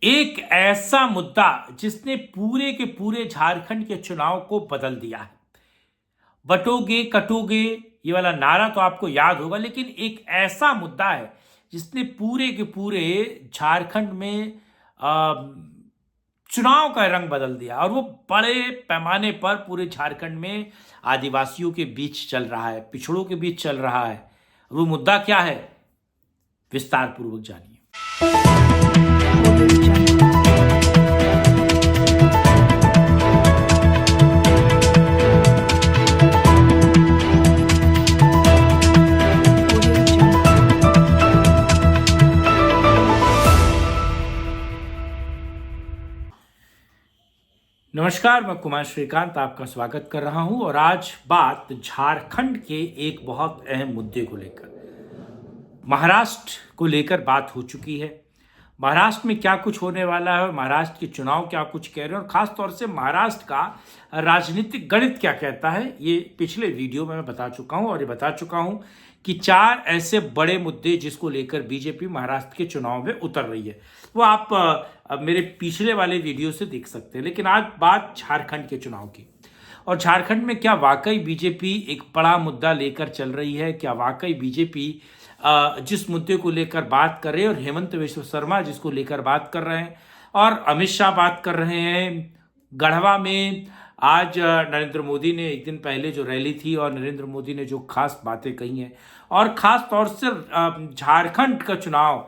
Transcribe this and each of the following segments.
एक ऐसा मुद्दा जिसने पूरे के पूरे झारखंड के चुनाव को बदल दिया है। बटोगे कटोगे ये वाला नारा तो आपको याद होगा, लेकिन एक ऐसा मुद्दा है जिसने पूरे के पूरे झारखंड में चुनाव का रंग बदल दिया, और वो बड़े पैमाने पर पूरे झारखंड में आदिवासियों के बीच चल रहा है, पिछड़ों के बीच चल रहा है। वो मुद्दा क्या है, विस्तार पूर्वक जानिए। नमस्कार, मैं कुमार श्रीकांत आपका स्वागत कर रहा हूं, और आज बात झारखंड के एक बहुत अहम मुद्दे को लेकर, महाराष्ट्र को लेकर बात हो चुकी है। महाराष्ट्र में क्या कुछ होने वाला है, महाराष्ट्र के चुनाव क्या कुछ कह रहे हैं, और खास तौर से महाराष्ट्र का राजनीतिक गणित क्या कहता है, ये पिछले वीडियो में मैं बता चुका हूं। और ये बता चुका हूं कि 4 ऐसे बड़े मुद्दे जिसको लेकर बीजेपी महाराष्ट्र के चुनाव में उतर रही है, वो आप मेरे पिछले वाले वीडियो से देख सकते हैं। लेकिन आज बात झारखंड के चुनाव की, और झारखंड में क्या वाकई बीजेपी एक बड़ा मुद्दा लेकर चल रही है, क्या वाकई बीजेपी जिस मुद्दे को लेकर बात कर रहे हैं, और हेमंत बिस्वा शर्मा जिसको लेकर बात कर रहे हैं, और अमित शाह बात कर रहे हैं। गढ़वा में आज नरेंद्र मोदी ने एक दिन पहले जो रैली थी, और नरेंद्र मोदी ने जो खास बातें कही हैं, और खास तौर से झारखंड का चुनाव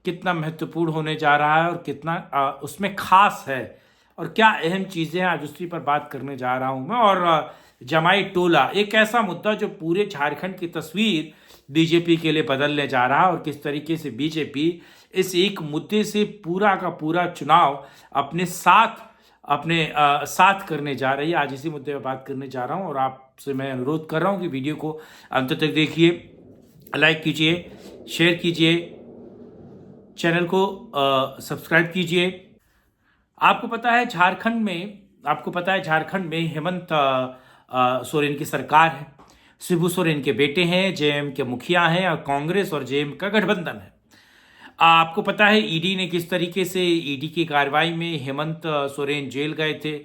कितना महत्वपूर्ण होने जा रहा है और कितना उसमें खास है, और क्या अहम चीज़ें हैं, आज उसी पर बात करने जा रहा हूं मैं। और जमाई टोला एक ऐसा मुद्दा जो पूरे झारखंड की तस्वीर बीजेपी के लिए बदलने जा रहा है, और किस तरीके से बीजेपी इस एक मुद्दे से पूरा का पूरा चुनाव अपने साथ करने जा रही है। आज इसी मुद्दे पर बात करने जा रहा हूं, और आपसे मैं अनुरोध कर रहा हूं कि वीडियो को अंत तक देखिए, लाइक कीजिए, शेयर कीजिए, चैनल को सब्सक्राइब कीजिए। आपको पता है झारखंड में हेमंत सोरेन की सरकार है। शिबू सोरेन के बेटे हैं, जेएम के मुखिया हैं, और कांग्रेस और जेएम का गठबंधन है। आपको पता है ईडी ने किस तरीके से, ईडी की कार्रवाई में हेमंत सोरेन जेल गए थे।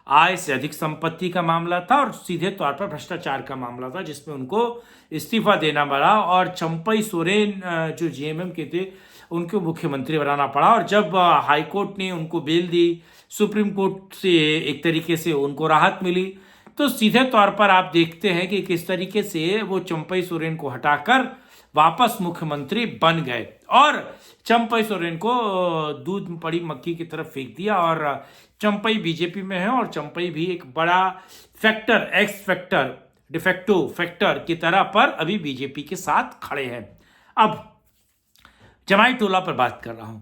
आय से अधिक संपत्ति का मामला था, और सीधे तौर पर भ्रष्टाचार का मामला था, जिसमें उनको इस्तीफा देना पड़ा, और चंपई सोरेन जो जेएमएम के थे उनको मुख्यमंत्री बनाना पड़ा। और जब हाईकोर्ट ने उनको बेल दी, सुप्रीम कोर्ट से एक तरीके से उनको राहत मिली, तो सीधे तौर पर आप देखते हैं कि किस तरीके से वो चंपई सोरेन को हटाकर वापस मुख्यमंत्री बन गए, और चंपई सोरेन को दूध में पड़ी मक्खी की तरफ फेंक दिया। और चंपई बीजेपी में है, और चंपई भी एक बड़ा factor, x factor, de facto factor की तरह पर अभी बीजेपी के साथ खड़े हैं। अब जमाई टोला पर बात कर रहा हूं।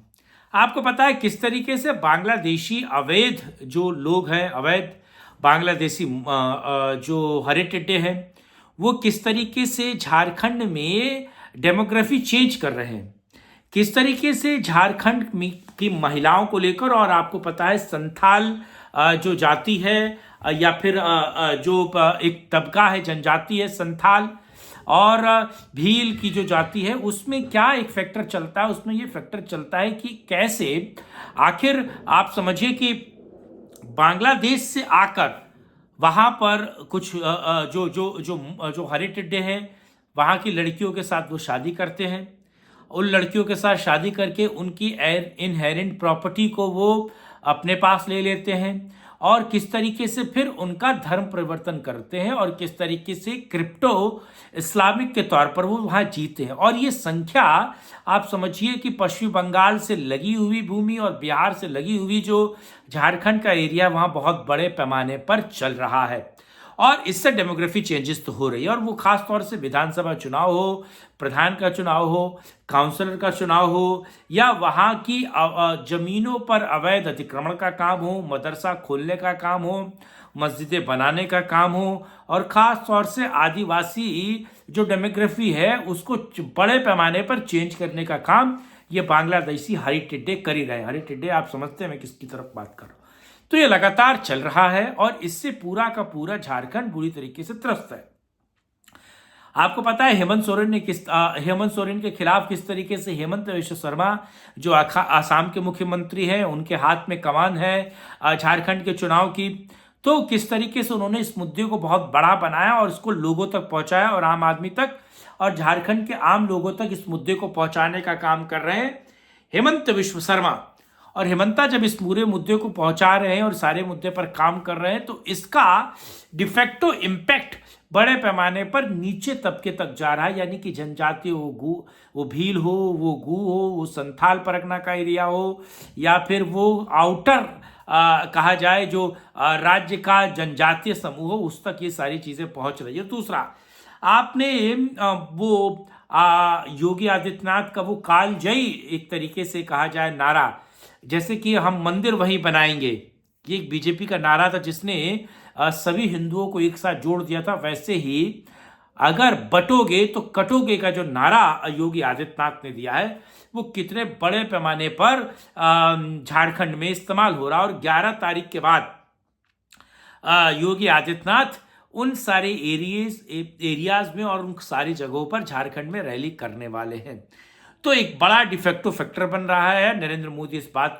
आपको पता है किस तरीके से बांग्लादेशी अवैध जो लोग हैं, अवैध बांग्लादेशी जो हरे टिड्डे हैं, वो किस तरीके से झारखंड में डेमोग्राफी चेंज कर रहे हैं, किस तरीके से झारखंड की महिलाओं को लेकर। और आपको पता है संथाल जो जाति है, या फिर जो एक तबका है, जनजाति है संथाल, और भील की जो जाति है, उसमें क्या एक फैक्टर चलता है, उसमें ये फैक्टर चलता है कि कैसे आखिर आप समझिए कि बांग्लादेश से आकर वहां पर कुछ जो जो जो जो हरे टिड्डे हैं, वहां की लड़कियों के साथ वो शादी करते हैं। उन लड़कियों के साथ शादी करके उनकी इनहेरेंट प्रॉपर्टी को वो अपने पास ले लेते हैं, और किस तरीके से फिर उनका धर्म परिवर्तन करते हैं, और किस तरीके से क्रिप्टो इस्लामिक के तौर पर वो वहाँ जीते हैं। और ये संख्या आप समझिए कि पश्चिम बंगाल से लगी हुई भूमि और बिहार से लगी हुई जो झारखंड का एरिया, वहाँ बहुत बड़े पैमाने पर चल रहा है, और इससे डेमोग्राफी चेंजेस तो हो रही है। और वो खास तौर से विधानसभा चुनाव हो, प्रधान का चुनाव हो, काउंसलर का चुनाव हो, या वहाँ की जमीनों पर अवैध अतिक्रमण का काम हो, मदरसा खोलने का काम हो, मस्जिदें बनाने का काम हो, और ख़ास तौर से आदिवासी जो डेमोग्राफी है उसको बड़े पैमाने पर चेंज करने का काम ये बांग्लादेशी हरी टिड्डे कर ही रहे हैं। हरी टिड्डे आप समझते हैं मैं किसकी तरफ बात कर रहा हूँ। तो ये लगातार चल रहा है, और इससे पूरा का पूरा झारखंड बुरी तरीके से त्रस्त है। आपको पता है हेमंत सोरेन के खिलाफ किस तरीके से हेमंत विश्व शर्मा जो आसाम के मुख्यमंत्री हैं, उनके हाथ में कमान है झारखंड के चुनाव की। तो किस तरीके से उन्होंने इस मुद्दे को बहुत बड़ा बनाया और इसको लोगों तक पहुंचाया, और आम आदमी तक और झारखंड के आम लोगों तक इस मुद्दे को पहुंचाने का काम कर रहे हैं हेमंत विश्व शर्मा। और हेमंता जब इस पूरे मुद्दे को पहुंचा रहे हैं और सारे मुद्दे पर काम कर रहे हैं, तो इसका डिफेक्टो इम्पैक्ट बड़े पैमाने पर नीचे तबके तक जा रहा है, यानी कि जनजाति वो भील हो, वो गू हो, वो संथाल परगना का एरिया हो, या फिर वो आउटर कहा जाए जो राज्य का जनजातीय समूह हो, उस तक ये सारी चीजें पहुंच रही है। दूसरा, आपने वो योगी आदित्यनाथ का वो कालजयी एक तरीके से कहा जाए नारा, जैसे कि हम मंदिर वहीं बनाएंगे, ये एक बीजेपी का नारा था जिसने सभी हिंदुओं को एक साथ जोड़ दिया था। वैसे ही अगर बटोगे तो कटोगे का जो नारा योगी आदित्यनाथ ने दिया है, वो कितने बड़े पैमाने पर झारखंड में इस्तेमाल हो रहा है। और 11 तारीख के बाद योगी आदित्यनाथ उन सारे एरियाज में और उन सारी जगहों पर झारखंड में रैली करने वाले हैं। तो एक बड़ा डिफेक्टो फैक्टर बन रहा है। नरेंद्र मोदी इस बात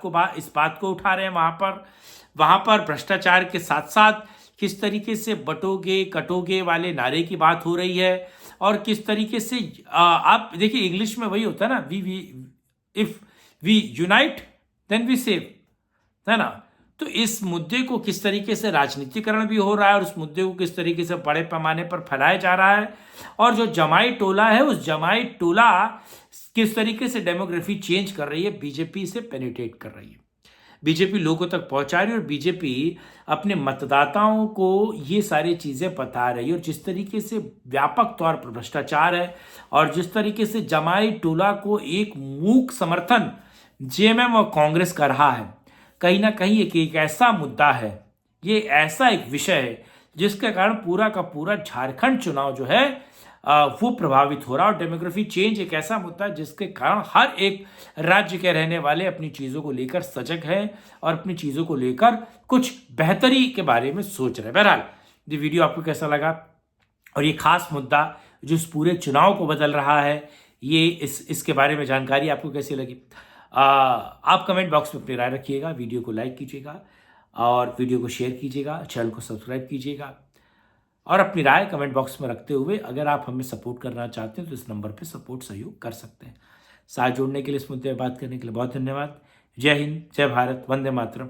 को उठा रहे हैं वहां पर भ्रष्टाचार के साथ साथ किस तरीके से बटोगे कटोगे वाले नारे की बात हो रही है, और किस तरीके से आप देखिए इंग्लिश में वही होता है ना, if we unite then we save, है ना। तो इस मुद्दे को किस तरीके से राजनीतिकरण भी हो रहा है और उस मुद्दे को किस तरीके से बड़े पैमाने पर फैलाया जा रहा है, और जो जमाई टोला है उस जमाई टोला किस तरीके से डेमोग्राफी चेंज कर रही है, बीजेपी से पेनिट्रेट कर रही है, बीजेपी लोगों तक पहुंचा रही है, और बीजेपी अपने मतदाताओं को ये सारी चीजें बता रही है। और जिस तरीके से व्यापक तौर पर भ्रष्टाचार है और जिस तरीके से जमाई टोला को एक मूक समर्थन जेएमएम और कांग्रेस कर रहा है, कहीं ना कहीं एक ऐसा मुद्दा है, ये ऐसा एक विषय है जिसके कारण पूरा का पूरा झारखंड चुनाव जो है वो प्रभावित हो रहा है। और डेमोग्राफी चेंज एक ऐसा मुद्दा है जिसके कारण हर एक राज्य के रहने वाले अपनी चीजों को लेकर सजग है और अपनी चीजों को लेकर कुछ बेहतरी के बारे में सोच रहे हैं। बहरहाल ये वीडियो आपको कैसा लगा, और ये खास मुद्दा जो इस पूरे चुनाव को बदल रहा है, ये इसके बारे में जानकारी आपको कैसी लगी, आप कमेंट बॉक्स में अपनी राय रखिएगा, वीडियो को लाइक कीजिएगा और वीडियो को शेयर कीजिएगा, चैनल को सब्सक्राइब कीजिएगा, और अपनी राय कमेंट बॉक्स में रखते हुए अगर आप हमें सपोर्ट करना चाहते हैं तो इस नंबर पे सपोर्ट सहयोग कर सकते हैं। साथ जोड़ने के लिए, इस मुद्दे पर बात करने के लिए बहुत धन्यवाद। जय हिंद, जय भारत, वंदे मातरम।